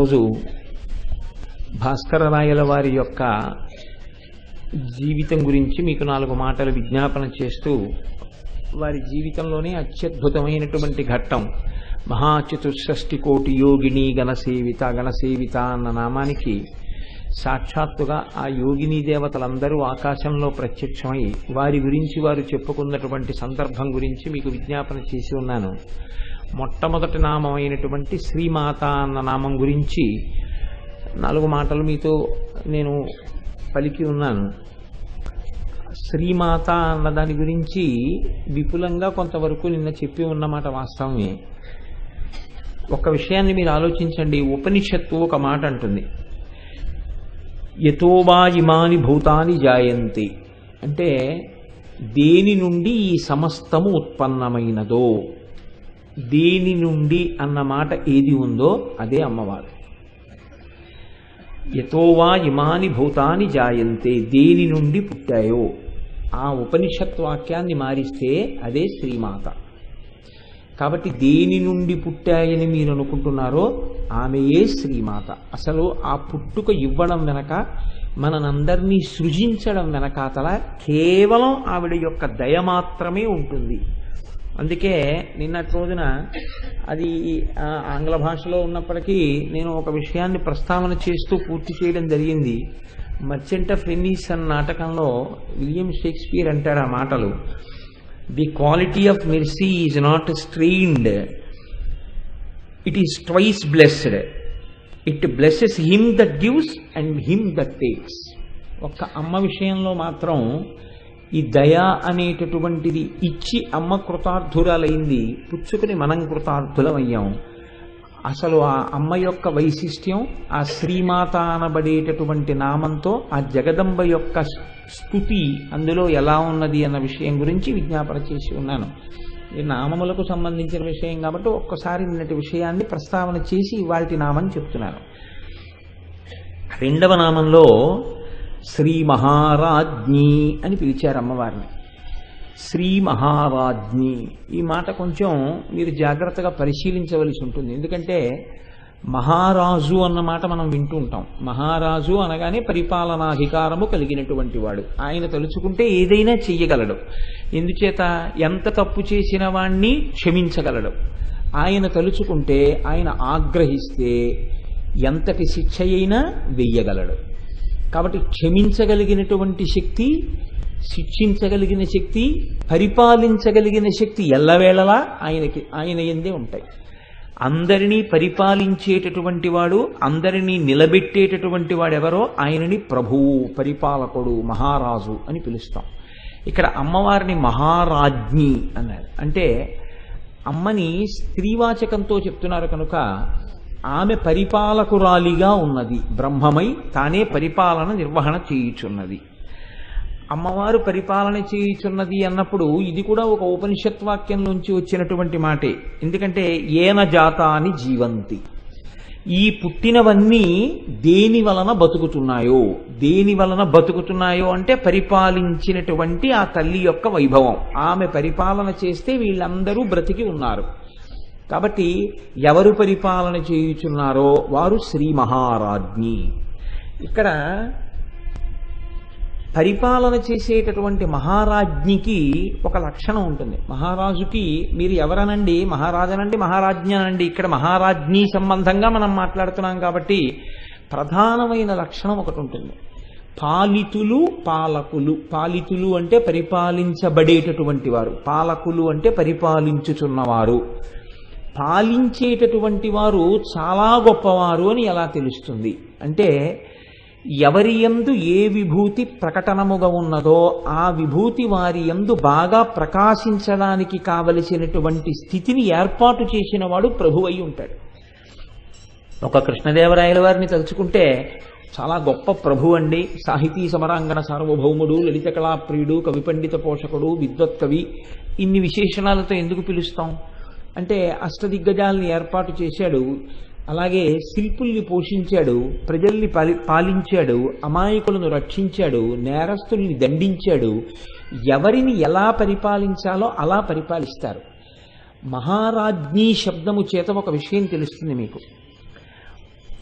ఈరోజు భాస్కరరాయల వారి యొక్క జీవితం గురించి మీకు 4 మాటలు విజ్ఞాపన చేస్తూ, వారి జీవితంలోనే అత్యద్భుతమైనటువంటి ఘట్టం మహాచతుషష్టి కోటి యోగిని గణసేవిత అన్న నామానికి సాక్షాత్తుగా ఆ యోగిని దేవతలందరూ ఆకాశంలో ప్రత్యక్షమై వారి గురించి వారు చెప్పుకున్నటువంటి సందర్భం గురించి మీకు విజ్ఞాపన చేసి ఉన్నాను. మొట్టమొదటి నామమైనటువంటి శ్రీమాత అన్న నామం గురించి 4 మాటలు మీతో నేను పలికి ఉన్నాను. శ్రీమాత అన్న దాని గురించి విపులంగా కొంతవరకు నిన్న చెప్పి ఉన్నమాట వాస్తవమే. ఒక విషయాన్ని మీరు ఆలోచించండి. ఉపనిషత్తు ఒక మాట అంటుంది, యతోవా ఇమాని భూతాని జాయంతి, అంటే దేని నుండి ఈ సమస్తము ఉత్పన్నమైనదో, దేని నుండి అన్న మాట ఏది ఉందో అదే అమ్మవారు. యతోవా ఇమాని భూతాని జాయంతే, దేని నుండి పుట్టాయో ఆ ఉపనిషత్ వాక్యాన్ని మారిస్తే అదే శ్రీమాత. కాబట్టి దేని నుండి పుట్టాయని మీరు అనుకుంటున్నారో ఆమెయే శ్రీమాత. అసలు ఆ పుట్టుక ఇవ్వడం వెనక, మనందరినీ సృజించడం వెనకాతల కేవలం ఆవిడ యొక్క దయ మాత్రమే ఉంటుంది. అందుకే నిన్నటి రోజున అది ఆంగ్ల భాషలో ఉన్నప్పటికీ నేను ఒక విషయాన్ని ప్రస్తావన చేస్తూ పూర్తి చేయడం జరిగింది. మర్చెంట్ ఆఫ్ వెనీస్ అన్న నాటకంలో విలియం షేక్స్పియర్ అంటాడు ఆ మాటలు, the quality of mercy is not strained, it is twice blessed, it blesses him that gives and him that takes. ఒక్క అమ్మ విషయంలో మాత్రం ఈ దయ అనేటటువంటిది ఇచ్చి అమ్మ కృతార్థురాలైంది, పుచ్చుకుని మనం కృతార్థులమయ్యాం. అసలు ఆ అమ్మ యొక్క వైశిష్ట్యం ఆ శ్రీమాత అనబడేటటువంటి నామంతో ఆ జగదంబ యొక్క స్తుతి అందులో ఎలా ఉన్నది అన్న విషయం గురించి విజ్ఞాపన చేసి ఉన్నాను. ఈ నామములకు సంబంధించిన విషయం కాబట్టి ఒక్కసారి నిన్నటి విషయాన్ని ప్రస్తావన చేసి వాటి నామని చెప్తున్నాను. 2వ నామంలో శ్రీ మహారాజ్ఞి అని పిలిచారు అమ్మవారిని. శ్రీ మహారాజ్ఞి ఈ మాట కొంచెం మీరు జాగ్రత్తగా పరిశీలించవలసి ఉంటుంది. ఎందుకంటే మహారాజు అన్న మాట మనం వింటూ ఉంటాం. మహారాజు అనగానే పరిపాలనాధికారము కలిగినటువంటి వాడు. ఆయన తలుచుకుంటే ఏదైనా చెయ్యగలడు. ఎందుచేత ఎంత తప్పు చేసిన వాణ్ణి క్షమించగలడు. ఆయన తలుచుకుంటే, ఆయన ఆగ్రహిస్తే ఎంతటి శిక్ష అయినా వెయ్యగలడు. కాబట్టి క్షమించగలిగినటువంటి శక్తి, శిక్షించగలిగిన శక్తి, పరిపాలించగలిగిన శక్తి ఎల్లవేళలా ఆయన యందే ఉంటాయి. అందరినీ పరిపాలించేటటువంటి వాడు, అందరినీ నిలబెట్టేటటువంటి వాడెవరో ఆయనని ప్రభువు, పరిపాలకుడు, మహారాజు అని పిలుస్తాం. ఇక్కడ అమ్మవారిని మహారాజ్ఞి అన్నారు. అంటే అమ్మని స్త్రీవాచకంతో చెప్తున్నారు కనుక ఆమె పరిపాలకురాలిగా ఉన్నది. బ్రహ్మమై తానే పరిపాలన నిర్వహణ చేయుచున్నది. అమ్మవారు పరిపాలన చేయుచున్నది అన్నప్పుడు ఇది కూడా ఒక ఉపనిషత్వాక్యంలోంచి వచ్చినటువంటి మాటే. ఎందుకంటే ఏన జాతాని జీవంతి, ఈ పుట్టినవన్నీ దేని వలన బతుకుతున్నాయో, దేని వలన బతుకుతున్నాయో అంటే పరిపాలించినటువంటి ఆ తల్లి యొక్క వైభవం. ఆమె పరిపాలన చేస్తే వీళ్ళందరూ బ్రతికి ఉన్నారు. కాబట్టి ఎవరు పరిపాలన చేయుచున్నారో వారు శ్రీ మహారాజ్ఞి. ఇక్కడ పరిపాలన చేసేటటువంటి మహారాజ్ఞికి ఒక లక్షణం ఉంటుంది. మహారాజుకి మీరు ఎవరనండి, మహారాజనండి, మహారాజ్ఞి అనండి, ఇక్కడ మహారాజ్ఞి సంబంధంగా మనం మాట్లాడుతున్నాం కాబట్టి ప్రధానమైన లక్షణం ఒకటి ఉంటుంది. పాలితులు, పాలకులు. పాలితులు అంటే పరిపాలించబడేటటువంటి వారు, పాలకులు అంటే పరిపాలించుచున్నవారు. పాలించేటటువంటి వారు చాలా గొప్పవారు అని ఎలా తెలుస్తుంది అంటే, ఎవరి యందు ఏ విభూతి ప్రకటనముగా ఉన్నదో ఆ విభూతి వారి యందు బాగా ప్రకాశించడానికి కావలసినటువంటి స్థితిని ఏర్పాటు చేసిన వాడు ప్రభువై ఉంటాడు. ఒక కృష్ణదేవరాయల వారిని తలుచుకుంటే చాలా గొప్ప ప్రభు అండి. సాహితీ సమరాంగణ సార్వభౌముడు, లలిత కళాప్రియుడు, కవి పండిత పోషకుడు, విద్వత్కవి, ఇన్ని విశేషణాలతో ఎందుకు పిలుస్తాం అంటే అష్టదిగ్గజాలని ఏర్పాటు చేశాడు, అలాగే శిల్పుల్ని పోషించాడు, ప్రజల్ని పాలించాడు, అమాయకులను రక్షించాడు, నేరస్తుల్ని దండించాడు. ఎవరిని ఎలా పరిపాలించాలో అలా పరిపాలిస్తారు. మహారాజ్ఞి శబ్దము చేత ఒక విషయం తెలుస్తుంది మీకు.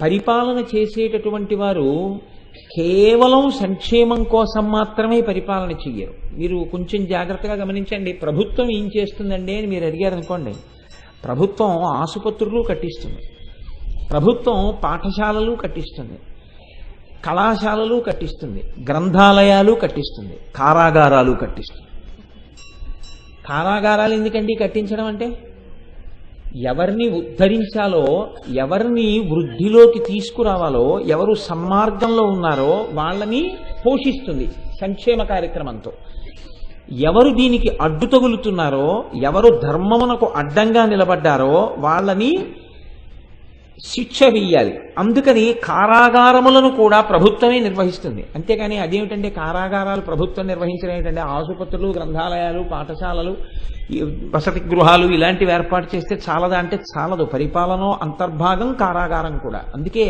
పరిపాలన చేసేటటువంటి వారు కేవలం సంక్షేమం కోసం మాత్రమే పరిపాలన చెయ్యరు. మీరు కొంచెం జాగ్రత్తగా గమనించండి. ప్రభుత్వం ఏం చేస్తుందండి అని మీరు అడిగారు అనుకోండి, ప్రభుత్వం ఆసుపత్రులు కట్టిస్తుంది, ప్రభుత్వం పాఠశాలలు కట్టిస్తుంది, కళాశాలలు కట్టిస్తుంది, గ్రంథాలయాలు కట్టిస్తుంది, కారాగారాలు కట్టిస్తుంది. కారాగారాలు ఎందుకండి కట్టించడం అంటే? ఎవరిని ఉద్ధరించాలో, ఎవరిని వృద్ధిలోకి తీసుకురావాలో, ఎవరు సన్మార్గంలో ఉన్నారో వాళ్ళని పోషిస్తుంది సంక్షేమ కార్యక్రమంతో. ఎవరు దీనికి అడ్డు తగులుతున్నారో, ఎవరు ధర్మమునకు అడ్డంగా నిలబడ్డారో వాళ్ళని శిక్ష వెయ్యాలి. అందుకని కారాగారములను కూడా ప్రభుత్వమే నిర్వహిస్తుంది. అంతేకాని అదేమిటంటే కారాగారాలు ప్రభుత్వం నిర్వహించడం ఏమిటంటే, ఆసుపత్రులు, గ్రంథాలయాలు, పాఠశాలలు, వసతి గృహాలు ఇలాంటివి ఏర్పాటు చేస్తే చాలదా అంటే చాలదు. పరిపాలన అంతర్భాగం కారాగారం కూడా. అందుకే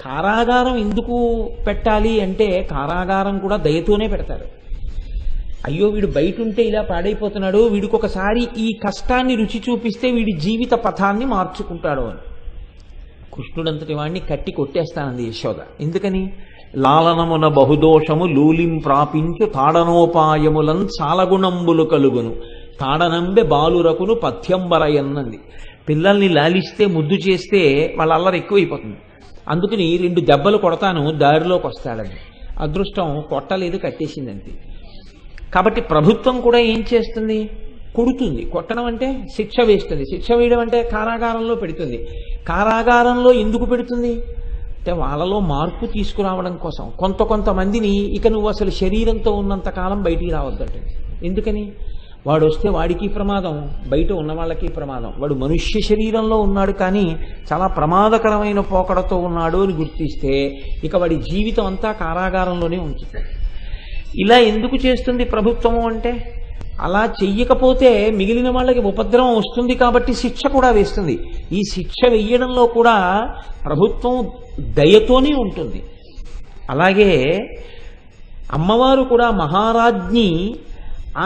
కారాగారం ఎందుకు పెట్టాలి అంటే, కారాగారం కూడా దయతోనే పెడతారు. అయ్యో వీడు బయట ఉంటే ఇలా పాడైపోతున్నాడు, వీడికి ఒకసారి ఈ కష్టాన్ని రుచి చూపిస్తే వీడి జీవిత పథాన్ని మార్చుకుంటాడు అని కృష్ణుడంతటి వాడిని కట్టి కొట్టేస్తానంది యశోద. ఎందుకని? లాలనమున బహుదోషము లూలిం ప్రాపించు తాడనోపాయములన్ చాలగుణంబులు కలుగును తాడనంబె బాలురకును పథ్యంబరయన్నది. పిల్లల్ని లాలిస్తే, ముద్దు చేస్తే వాళ్ళ అల్లరి ఎక్కువైపోతుంది. అందుకని 2 దెబ్బలు కొడతాను దారిలోకి వస్తాడని. అదృష్టం కొట్టలేదు, కట్టేసిందంతే. కాబట్టి ప్రభుత్వం కూడా ఏం చేస్తుంది? కొడుతుంది. కొట్టడం అంటే శిక్ష వేస్తుంది. శిక్ష వేయడం అంటే కారాగారంలో పెడుతుంది. కారాగారంలో ఎందుకు పెడుతుంది అంటే వాళ్ళలో మార్పు తీసుకురావడం కోసం. కొంతమందిని ఇక నువ్వు అసలు శరీరంతో ఉన్నంత కాలం బయటికి రావద్దంటుంది. ఎందుకని? వాడు వస్తే వాడికి ప్రమాదం, బయట ఉన్న వాళ్ళకి ప్రమాదం. వాడు మనుష్య శరీరంలో ఉన్నాడు కానీ చాలా ప్రమాదకరమైన పోకడతో ఉన్నాడు అని గుర్తిస్తే ఇక వాడి జీవితం అంతా కారాగారంలోనే ఉంచుతుంది. ఇలా ఎందుకు చేస్తుంది ప్రభుత్వము అంటే, అలా చెయ్యకపోతే మిగిలిన వాళ్ళకి ఉపద్రవం వస్తుంది కాబట్టి శిక్ష కూడా వేస్తుంది. ఈ శిక్ష వెయ్యడంలో కూడా ప్రభుత్వం దయతోనే ఉంటుంది. అలాగే అమ్మవారు కూడా మహారాజ్ఞి.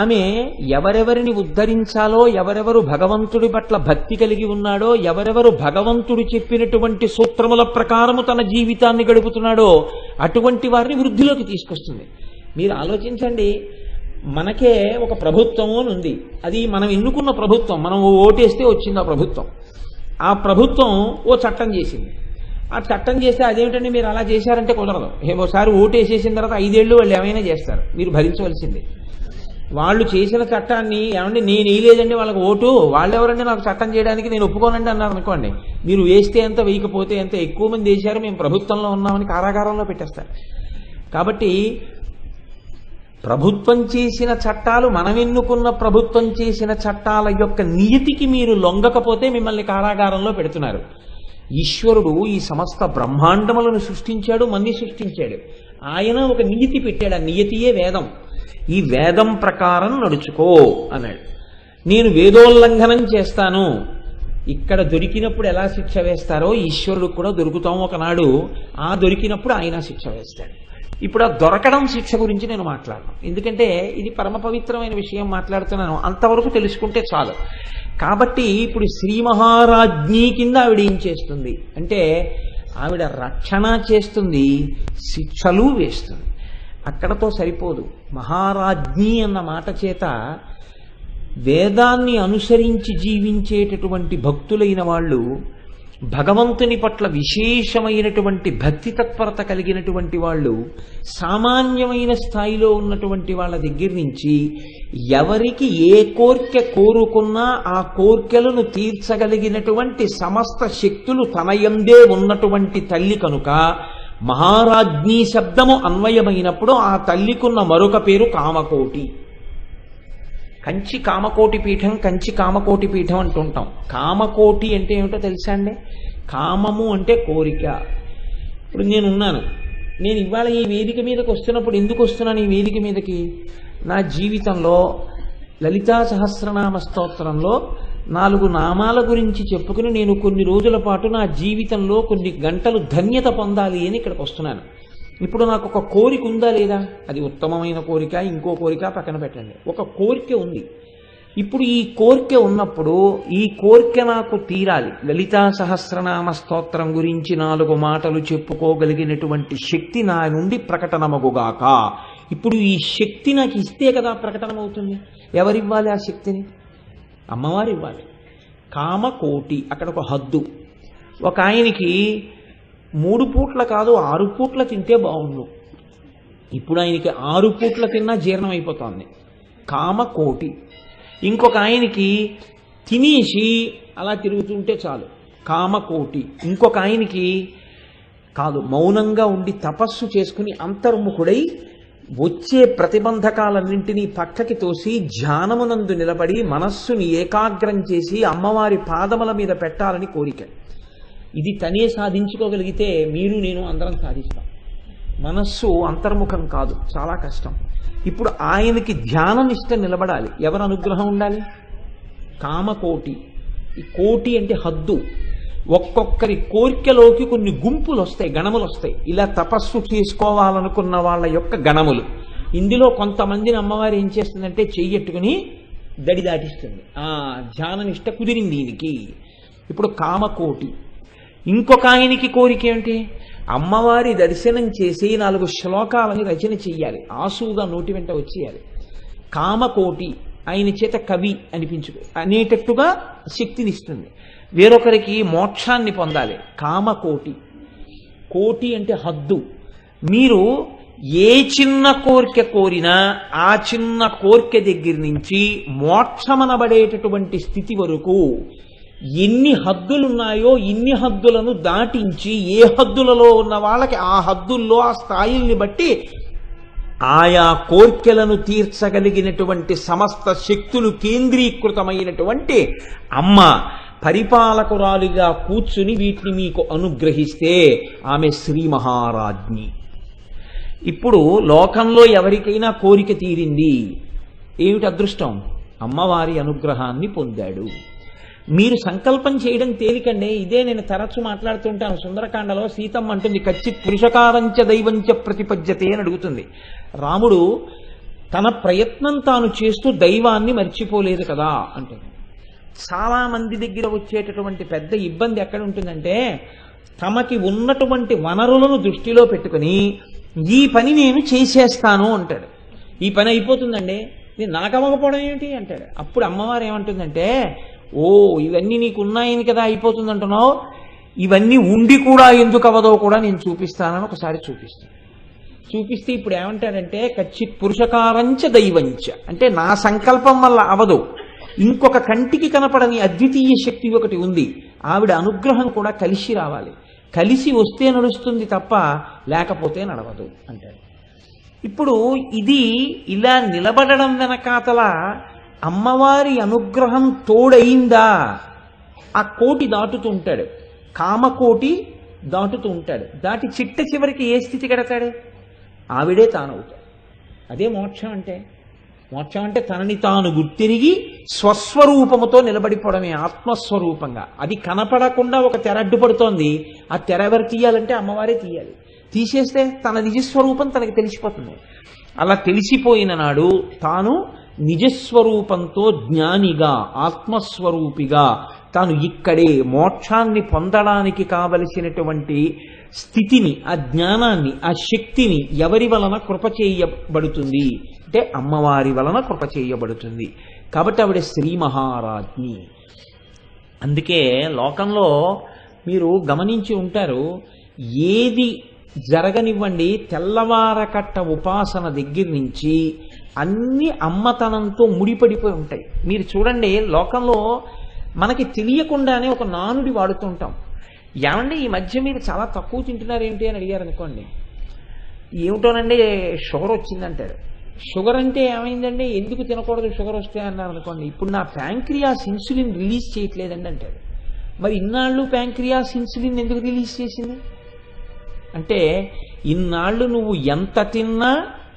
ఆమె ఎవరెవరిని ఉద్ధరించాలో, ఎవరెవరు భగవంతుడి పట్ల భక్తి కలిగి ఉన్నాడో, ఎవరెవరు భగవంతుడు చెప్పినటువంటి సూత్రముల ప్రకారము తన జీవితాన్ని గడుపుతున్నాడో అటువంటి వారిని వృద్ధిలోకి తీసుకొస్తుంది. మీరు ఆలోచించండి, మనకే ఒక ప్రభుత్వం అని ఉంది. అది మనం ఎన్నుకున్న ప్రభుత్వం, మనం ఓటేస్తే వచ్చింది ఆ ప్రభుత్వం. ఆ ప్రభుత్వం ఓ చట్టం చేసింది. ఆ చట్టం చేస్తే అదేమిటండి మీరు అలా చేశారంటే కుదరదు. ఒకసారి ఓటేసేసిన తర్వాత 5 ఏళ్ళు వాళ్ళు ఏమైనా చేస్తారు, మీరు భరించవలసిందే. వాళ్ళు చేసిన చట్టాన్ని ఏమంటే నేను వేయలేదండి వాళ్ళకి ఓటు, వాళ్ళెవరండి నాకు చట్టం చేయడానికి, నేను ఒప్పుకోనండి అన్నారు అనుకోండి, మీరు వేస్తే ఎంత వేయకపోతే ఎంత, ఎక్కువ మంది వేశారు మేము ప్రభుత్వంలో ఉన్నామని కారాగారంలో పెట్టేస్తారు. కాబట్టి ప్రభుత్వం చేసిన చట్టాలు, మనం ఎన్నుకున్న ప్రభుత్వం చేసిన చట్టాల యొక్క నియతికి మీరు లొంగకపోతే మిమ్మల్ని కారాగారంలో పెడుతున్నారు. ఈశ్వరుడు ఈ సమస్త బ్రహ్మాండములను సృష్టించాడు, మన్ని సృష్టించాడు. ఆయన ఒక నియతి పెట్టాడు. ఆ నియతియే వేదం. ఈ వేదం ప్రకారం నడుచుకో అన్నాడు. నేను వేదోల్లంఘనం చేస్తాను. ఇక్కడ దొరికినప్పుడు ఎలా శిక్ష వేస్తారో ఈశ్వరుడికి కూడా దొరుకుతాం ఒకనాడు. ఆ దొరికినప్పుడు ఆయన శిక్ష వేస్తాడు. ఇప్పుడు ఆ దొరకడం శిక్ష గురించి నేను మాట్లాడను, ఎందుకంటే ఇది పరమ పవిత్రమైన విషయం మాట్లాడుతున్నాను. అంతవరకు తెలుసుకుంటే చాలు. కాబట్టి ఇప్పుడు శ్రీ మహారాజ్ఞి కింద ఆవిడ ఏం చేస్తుంది అంటే, ఆవిడ రక్షణ చేస్తుంది, శిక్షలు వేస్తుంది. అక్కడతో సరిపోదు. మహారాజ్ఞి అన్న మాట చేత వేదాన్ని అనుసరించి జీవించేటటువంటి భక్తులైన వాళ్ళు, భగవంతుని పట్ల విశేషమైనటువంటి భక్తి తత్పరత కలిగినటువంటి వాళ్ళు, సామాన్యమైన స్థాయిలో ఉన్నటువంటి వాళ్ళ దగ్గర నుంచి ఎవరికి ఏ కోర్కె కోరుకున్నా ఆ కోర్కెలను తీర్చగలిగినటువంటి సమస్త శక్తులు తనయందే ఉన్నటువంటి తల్లి కనుక మహారాజ్ఞి శబ్దము అన్వయమైనప్పుడు ఆ తల్లికున్న మరొక పేరు కామకోటి. కంచి కామకోటి పీఠం, కంచి కామకోటి పీఠం అంటుంటాం. కామకోటి అంటే ఏమిటో తెలుసా అండి? కామము అంటే కోరిక. ఇప్పుడు నేనున్నాను, నేను ఇవాళ ఈ వేదిక మీదకి వస్తున్నప్పుడు ఎందుకు వస్తున్నాను ఈ వేదిక మీదకి? నా జీవితంలో లలితా సహస్రనామ స్తోత్రంలో 4 నామాల గురించి చెప్పుకుని నేను కొన్ని రోజుల పాటు నా జీవితంలో కొన్ని గంటలు ధన్యత పొందాలి అని ఇక్కడికి వస్తున్నాను. ఇప్పుడు నాకు ఒక కోరిక ఉందా లేదా? అది ఉత్తమమైన కోరిక, ఇంకో కోరిక పక్కన పెట్టండి. ఒక కోరిక ఉంది. ఇప్పుడు ఈ కోరిక ఉన్నప్పుడు ఈ కోరిక నాకు తీరాలి, లలితా సహస్రనామ స్తోత్రం గురించి 4 మాటలు చెప్పుకోగలిగినటువంటి శక్తి నా నుండి ప్రకటనమగుగాక. ఇప్పుడు ఈ శక్తి నాకు ఇస్తే కదా ప్రకటనమవుతుంది. ఎవరివ్వాలి ఆ శక్తిని? అమ్మవారు ఇవ్వాలి. కామకోటి, అక్కడ ఒక హద్దు. ఒక ఆయనకి 3 పూట్ల కాదు 6 పూట్ల తింటే బాగుండు. ఇప్పుడు ఆయనకి 6 పూట్ల తిన్నా జీర్ణం అయిపోతుంది. కామకోటి. ఇంకొక ఆయనకి తినేసి అలా తిరుగుతుంటే చాలు, కామకోటి. ఇంకొక ఆయనకి కాదు, మౌనంగా ఉండి తపస్సు చేసుకుని అంతర్ముఖుడై వచ్చే ప్రతిబంధకాలన్నింటినీ పక్కకి తోసి ధ్యానమునందు నిలబడి మనస్సుని ఏకాగ్రం చేసి అమ్మవారి పాదముల మీద పెట్టాలని కోరిక. ఇది తనే సాధించుకోగలిగితే మీరు నేను అందరం సాధిస్తాం. మనస్సు అంతర్ముఖం కాదు, చాలా కష్టం. ఇప్పుడు ఆయనకి ధ్యాననిష్ట నిలబడాలి. ఎవరు అనుగ్రహం ఉండాలి? కామకోటి. ఈ కోటి అంటే హద్దు. ఒక్కొక్కరి కోరికలోకి కొన్ని గుంపులు వస్తాయి, గణములు వస్తాయి. ఇలా తపస్సు చేసుకోవాలనుకున్న వాళ్ళ యొక్క గణములు. ఇందులో కొంతమందిని అమ్మవారు ఏం చేస్తుందంటే చెయ్యట్టుకుని దడి దాటిస్తుంది. ధ్యాననిష్ట కుదిరింది ఈయనకి. ఇప్పుడు కామకోటి. ఇంకొక ఆయనకి కోరిక ఏమిటి? అమ్మవారి దర్శనం చేసి 4 శ్లోకాలని రచన చెయ్యాలి, ఆసుగా నోటి వెంట వచ్చేయాలి. కామకోటి. ఆయన చేత కవి అనేటట్టుగా శక్తినిస్తుంది. వేరొకరికి మోక్షాన్ని పొందాలి, కామకోటి. కోటి అంటే హద్దు. మీరు ఏ చిన్న కోరిక కోరినా ఆ చిన్న కోరిక దగ్గర నుంచి మోక్షమనబడేటటువంటి స్థితి వరకు ఎన్ని హద్దులున్నాయో ఇన్ని హద్దులను దాటించి ఏ హద్దులలో ఉన్న వాళ్ళకి ఆ హద్దుల్లో ఆ స్థాయిల్ని బట్టి ఆయా కోర్కెలను తీర్చగలిగినటువంటి సమస్త శక్తులు కేంద్రీకృతమైనటువంటి అమ్మ పరిపాలకురాలిగా కూర్చుని వీటిని మీకు అనుగ్రహిస్తే ఆమె శ్రీ మహారాజ్ఞి. ఇప్పుడు లోకంలో ఎవరికైనా కోరిక తీరింది, ఏమిటి అదృష్టం? అమ్మవారి అనుగ్రహాన్ని పొందాడు. మీరు సంకల్పం చేయడం తేలికండి. ఇదే నేను తరచు మాట్లాడుతుంటాను. సుందరకాండలో సీతమ్మ అంటుంది, కచ్చిత్ పురుషకారంచ దైవంచ ప్రతిపద్యతే అని అడుగుతుంది. రాముడు తన ప్రయత్నం తాను చేస్తూ దైవాన్ని మర్చిపోలేదు కదా అంటే. చాలా మంది దగ్గర వచ్చేటటువంటి పెద్ద ఇబ్బంది ఎక్కడ ఉంటుందంటే, తమకి ఉన్నటువంటి వనరులను దృష్టిలో పెట్టుకుని ఈ పని నేను చేసేస్తాను అంటాడు. ఈ పని అయిపోతుందండి, నేను నాకు అవ్వకపోవడం ఏమిటి అంటాడు. అప్పుడు అమ్మవారు ఏమంటుందంటే, ఓ ఇవన్నీ నీకు ఉన్నాయని కదా అయిపోతుంది అంటున్నావు, ఇవన్నీ ఉండి కూడా ఎందుకు అవ్వదో కూడా నేను చూపిస్తానని ఒకసారి చూపిస్తే ఇప్పుడు ఏమంటాడంటే, కచ్చిత్ పురుషకారంచ దైవంచ అంటే నా సంకల్పం వల్ల అవదు, ఇంకొక కంటికి కనపడని అద్వితీయ శక్తి ఒకటి ఉంది, ఆవిడ అనుగ్రహం కూడా కలిసి రావాలి, కలిసి వస్తే నడుస్తుంది తప్ప లేకపోతే నడవదు అంటాడు. ఇప్పుడు ఇది ఇలా నిలబడడం వెనకాతల అమ్మవారి అనుగ్రహం తోడయిందా? ఆ కోటి దాటుతూ ఉంటాడు, కామకోటి దాటుతూ ఉంటాడు. దాటి చిట్ట చివరికి ఏ స్థితి కడతాడు? ఆవిడే తానవుతాడు. అదే మోక్షం అంటే. మోక్షం అంటే తనని తాను గుర్తిరిగి స్వస్వరూపముతో నిలబడిపోవడమే, ఆత్మస్వరూపంగా. అది కనపడకుండా ఒక తెర అడ్డుపడుతోంది, ఆ తెర ఎవరు తీయాలంటే అమ్మవారే తీయాలి. తీసేస్తే తన నిజస్వరూపం తనకి తెలిసిపోతుంది. అలా తెలిసిపోయిన నాడు తాను నిజస్వరూపంతో జ్ఞానిగా ఆత్మస్వరూపిగా తాను ఇక్కడే మోక్షాన్ని పొందడానికి కావలసినటువంటి స్థితిని, ఆ జ్ఞానాన్ని, ఆ శక్తిని ఎవరి వలన కృప చేయబడుతుంది అంటే అమ్మవారి వలన కృప చేయబడుతుంది. కాబట్టి ఆవిడ శ్రీ మహారాజ్ఞి. అందుకే లోకంలో మీరు గమనించి ఉంటారు, ఏది జరగనివ్వండి తెల్లవారకట్ట ఉపాసన దగ్గర నుంచి అన్ని అమ్మతనంతో ముడిపడిపోయి ఉంటాయి. మీరు చూడండి, లోకంలో మనకి తెలియకుండానే ఒక నానుడి వాడుతుంటాం. ఏమండి ఈ మధ్య మీరు చాలా తక్కువ తింటున్నారేంటి అని అడిగారు అనుకోండి, ఏమిటోనండి షుగర్ వచ్చిందంటాడు. షుగర్ అంటే ఏమైందండి, ఎందుకు తినకూడదు షుగర్ వస్తే అన్నారు అనుకోండి, ఇప్పుడు నా ప్యాంక్రియాస్ ఇన్సులిన్ రిలీజ్ చేయట్లేదండి అంటాడు. మరి ఇన్నాళ్ళు ప్యాంక్రియాస్ ఇన్సులిన్ ఎందుకు రిలీజ్ చేసింది అంటే, ఇన్నాళ్ళు నువ్వు ఎంత తిన్నా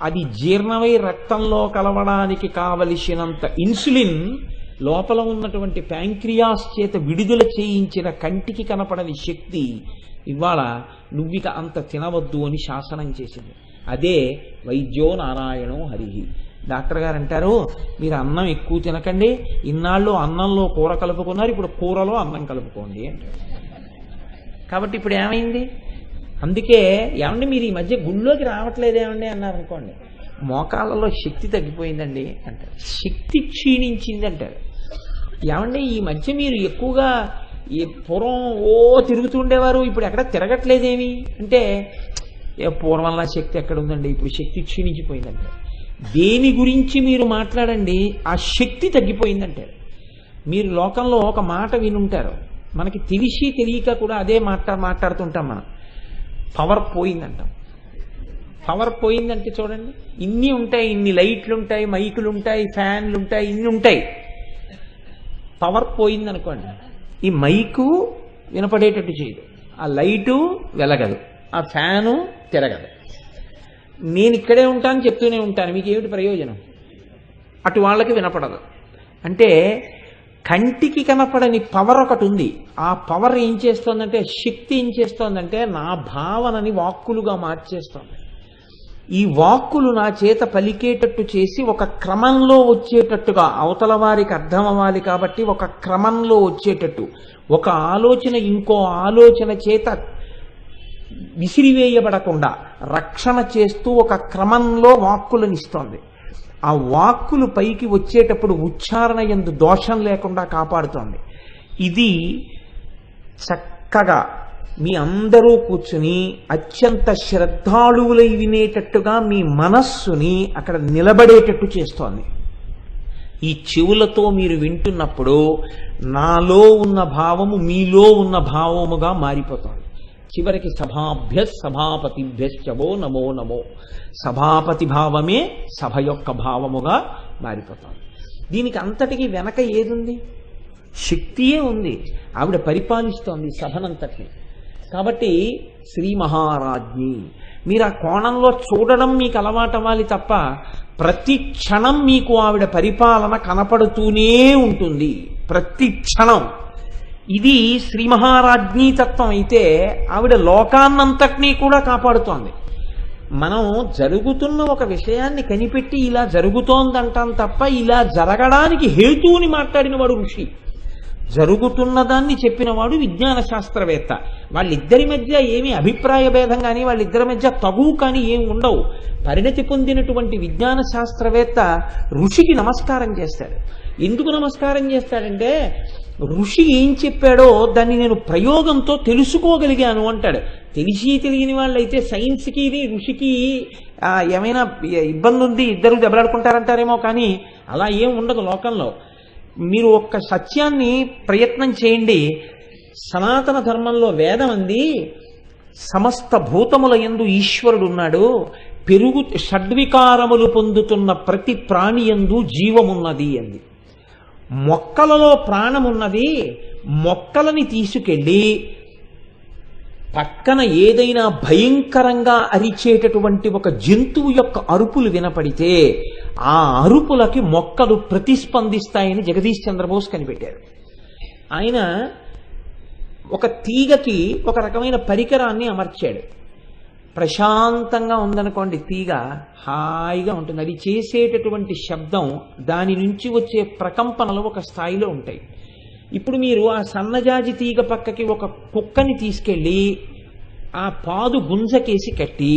అది జీర్ణమై రక్తంలో కలవడానికి కావలసినంత ఇన్సులిన్ లోపల ఉన్నటువంటి ప్యాంక్రియాస్ చేత విడుదల చేయించిన కంటికి కనపడని శక్తి ఇవాళ నువ్విక అంత తినవద్దు అని శాసనం చేసింది. అదే వైద్యో నారాయణో హరిహి. డాక్టర్ గారు అంటారు, మీరు అన్నం ఎక్కువ తినకండి, ఇన్నాళ్ళు అన్నంలో కూర కలుపుకున్నారు, ఇప్పుడు కూరలో అన్నం కలుపుకోండి అంటారు. కాబట్టి ఇప్పుడు ఏమైంది? అందుకే ఏమండి మీరు ఈ మధ్య గుళ్ళోకి రావట్లేదేమండి అన్నారు అనుకోండి, మోకాళ్ళలో శక్తి తగ్గిపోయిందండి అంటారు, శక్తి క్షీణించింది అంటారు. ఏమండి ఈ మధ్య మీరు ఎక్కువగా ఈ పూర్వం తిరుగుతుండేవారు, ఇప్పుడు ఎక్కడ తిరగట్లేదేమి అంటే, పూర్వంలా శక్తి ఎక్కడ ఉందండి, ఇప్పుడు శక్తి క్షీణించిపోయిందంటే. దేని గురించి మీరు మాట్లాడండి, ఆ శక్తి తగ్గిపోయిందంటారు. మీరు లోకంలో ఒక మాట వినుంటారు, మనకి తెలిసి తెలియక కూడా అదే మాట్లాడుతుంటాం మనం. పవర్ పోయిందంటాం. పవర్ పోయిందంటే చూడండి, ఇన్ని ఉంటాయి, ఇన్ని లైట్లు ఉంటాయి, మైకులు ఉంటాయి, ఫ్యాన్లు ఉంటాయి, ఇన్ని ఉంటాయి. పవర్ పోయిందనుకోండి, ఈ మైకు వినపడేటట్టు చేయదు, ఆ లైటు వెలగదు, ఆ ఫ్యాను తిరగదు. నేను ఇక్కడే ఉంటాను చెప్తూనే ఉంటాను, మీకు ఏమిటి ప్రయోజనం? అటు వాళ్ళకి వినపడదు. అంటే కంటికి కనపడని పవర్ ఒకటి ఉంది. ఆ పవర్ ఏం చేస్తోందంటే, శక్తి ఏం చేస్తోందంటే నా భావనని వాక్కులుగా మార్చేస్తోంది. ఈ వాక్కులు నా చేత పలికేటట్టు చేసి ఒక క్రమంలో వచ్చేటట్టుగా, అవతల వారికి అర్థం అవ్వాలి కాబట్టి ఒక క్రమంలో వచ్చేటట్టు, ఒక ఆలోచన ఇంకో ఆలోచన చేత విసిరివేయబడకుండా రక్షణ చేస్తూ ఒక క్రమంలో వాక్కులను ఇస్తోంది. ఆ వాక్కులు పైకి వచ్చేటప్పుడు ఉచ్చారణ యందు దోషం లేకుండా కాపాడుతోంది. ఇది చక్కగా మీ అందరూ కూర్చుని అత్యంత శ్రద్ధాళువులై వినేటట్టుగా మీ మనస్సుని అక్కడ నిలబడేటట్టు చేస్తోంది. ఈ చెవులతో మీరు వింటున్నప్పుడు నాలో ఉన్న భావము మీలో ఉన్న భావముగా మారిపోతోంది. చివరికి సభాపతిభ్యశ్చవో నమో నమో, సభాపతి భావమే సభ యొక్క భావముగా మారిపోతుంది. దీనికి అంతటికి వెనక ఏదుంది? శక్తియే ఉంది. ఆవిడ పరిపాలిస్తోంది సభనంతటిని. కాబట్టి శ్రీ మహారాజ్ఞి, మీరు ఆ కోణంలో చూడడం మీకు అలవాటవ్వాలి తప్ప ప్రతి క్షణం మీకు ఆవిడ పరిపాలన కనపడుతూనే ఉంటుంది, ప్రతి క్షణం. ఇది శ్రీ మహారాజ్ఞీ తత్వం అయితే ఆవిడ లోకాన్నంతటినీ కూడా కాపాడుతోంది. మనం జరుగుతున్న ఒక విషయాన్ని కనిపెట్టి ఇలా జరుగుతోందంటాం తప్ప ఇలా జరగడానికి హేతువుని మాట్లాడిన వాడు ఋషి, జరుగుతున్న దాన్ని చెప్పినవాడు విజ్ఞాన శాస్త్రవేత్త. వాళ్ళిద్దరి మధ్య ఏమీ అభిప్రాయ భేదం కానీ వాళ్ళిద్దరి మధ్య తగు కానీ ఏమి ఉండవు. పరిణతి పొందినటువంటి విజ్ఞాన శాస్త్రవేత్త ఋషికి నమస్కారం చేస్తాడు. ఎందుకు నమస్కారం చేస్తాడంటే, ఋషి ఏం చెప్పాడో దాన్ని నేను ప్రయోగంతో తెలుసుకోగలిగాను అంటాడు. తెలిసి తెలియని వాళ్ళైతే సైన్స్కి ఋషికి ఏమైనా ఇబ్బంది ఉంది, ఇద్దరు దెబ్బలాడుకుంటారంటారేమో, కానీ అలా ఏం ఉండదు లోకంలో. మీరు ఒక్క సత్యాన్ని ప్రయత్నం చేయండి. సనాతన ధర్మంలో వేదం అంది, సమస్త భూతముల యందు ఈశ్వరుడు ఉన్నాడు, షడ్వికారములు పొందుతున్న ప్రతి ప్రాణి యందు జీవమున్నది అంది. మొక్కలలో ప్రాణమున్నది. మొక్కలని తీసుకెళ్ళి పక్కన ఏదైనా భయంకరంగా అరిచేటటువంటి ఒక జంతువు యొక్క అరుపులు వినపడితే ఆ అరుపులకి మొక్కలు ప్రతిస్పందిస్తాయని జగదీష్ చంద్రబోస్ కనిపెట్టారు. ఆయన ఒక తీగకి ఒక రకమైన పరికరాన్ని అమర్చాడు. ప్రశాంతంగా ఉందనుకోండి, తీగ హాయిగా ఉంటుంది. అది చేసేటటువంటి శబ్దం, దాని నుంచి వచ్చే ప్రకంపనలు ఒక స్థాయిలో ఉంటాయి. ఇప్పుడు మీరు ఆ సన్నజాజి తీగ పక్కకి ఒక కుక్కని తీసుకెళ్ళి ఆ పాదు గుంజకేసి కట్టి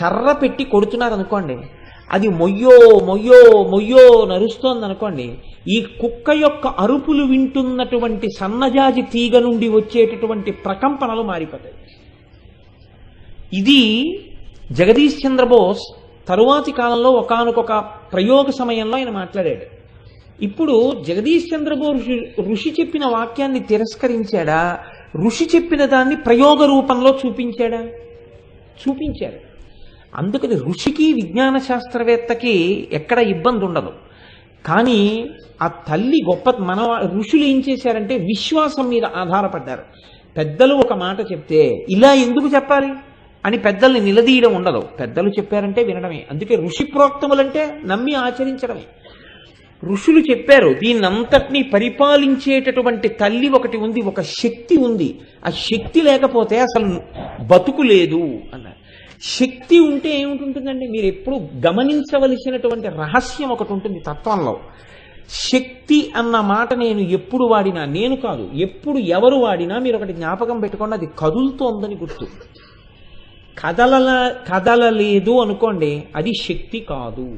కర్ర పెట్టి కొడుతున్నారనుకోండి, అది మొయ్యో మొయ్యో మొయ్యో నరుస్తోంది అనుకోండి, ఈ కుక్క యొక్క అరుపులు వింటున్నటువంటి సన్నజాజి తీగ నుండి వచ్చేటటువంటి ప్రకంపనలు మారిపోతాయి. ఇది జగదీష్ చంద్రబోస్ తరువాతి కాలంలో ఒకానొక ప్రయోగ సమయంలో ఆయన మాట్లాడాడు. ఇప్పుడు జగదీష్ చంద్రబోస్ ఋషి చెప్పిన వాక్యాన్ని తిరస్కరించాడా, ఋషి చెప్పిన దాన్ని ప్రయోగ రూపంలో చూపించాడా? చూపించాడు. అందుకని ఋషికి విజ్ఞాన శాస్త్రవేత్తకి ఎక్కడ ఇబ్బంది ఉండదు. కానీ ఆ తల్లి గొప్ప, మన ఋషులు ఏం చేశారంటే విశ్వాసం మీద ఆధారపడ్డారు. పెద్దలు ఒక మాట చెప్తే ఇలా ఎందుకు చెప్పాలి అని పెద్దల్ని నిలదీయడం ఉండదు. పెద్దలు చెప్పారంటే వినడమే. అందుకే ఋషి ప్రోక్తములంటే నమ్మి ఆచరించడమే. ఋషులు చెప్పారు, దీన్నంతటినీ పరిపాలించేటటువంటి తల్లి ఒకటి ఉంది, ఒక శక్తి ఉంది. ఆ శక్తి లేకపోతే అసలు బతుకు లేదు అన్నారు. శక్తి ఉంటే ఏమిటి మీరు ఎప్పుడు గమనించవలసినటువంటి రహస్యం ఒకటి ఉంటుంది తత్వంలో. శక్తి అన్న మాట నేను ఎప్పుడు వాడినా, నేను కాదు ఎప్పుడు ఎవరు వాడినా మీరు ఒకటి జ్ఞాపకం పెట్టుకోండి, అది కదులుతోందని గుర్తు. కదలలేదు అనుకోండి, అది శక్తి కాదు.